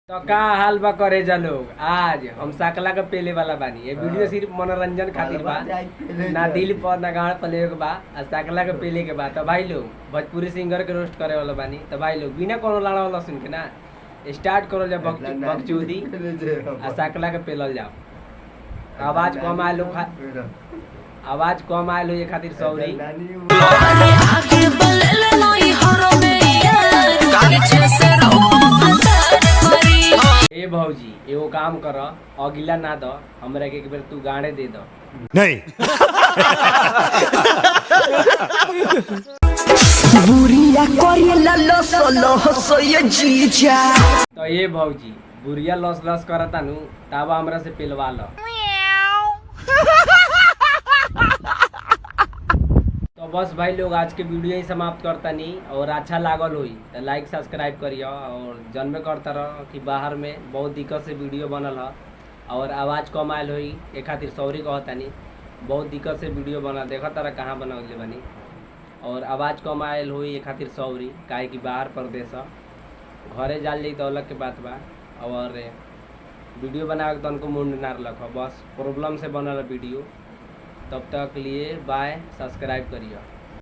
तो का हाल बा करे जा लोग। आज हम सकला के पेले वाला बानी। ये वीडियो सिर्फ मनोरंजन खातिर बा, ना दिल पर ना गाड़ पले के बा। आज सकला के पेले के बा। तो भाई लोग भोजपुरी सिंगर के रोस्ट करे वाला बानी। तो भाई लोग बिना कोनो लाड़ा वाला सुन के ना स्टार्ट करो जा बकचोदी आ सकला के पेलल जाओ। आवाज कम आए लोग, आवाज कम आए लो ये खातिर सॉरी। ए भौजी एगो काम कर, अगिला ना दो हमरा के एक बेर तू गाड़े दे दो। नहीं बुरिया करिया लस लस ये जीजा। तो ये भौजी बुरिया लस लस करता नु तब हमरा से पिलवा लो। तो बस भाई लोग आज के वीडियो ही समाप्त करता नहीं, और अच्छा लागल हुई तो लाइक सब्सक्राइब करियो। और जन्मे करता रहो कि बाहर में बहुत दिक्कत से वीडियो बनल है और आवाज़ कम आयल हुई एक खातिर सॉरी कहता नहीं। बहुत दिक्कत से वीडियो बना देखा तारा कहाँ बनौले बनी, और आवाज़ कम आयल हुई एक खातिर सॉरी। काहे कि बाहर प्रदेश घरे जाल जाई तो अलग के बात बा, और वीडियो बनावे के तो उनको मुंड ना रख, बस प्रॉब्लम से बनल वीडियो। तब तक लिए बाय, सब्सक्राइब करिए।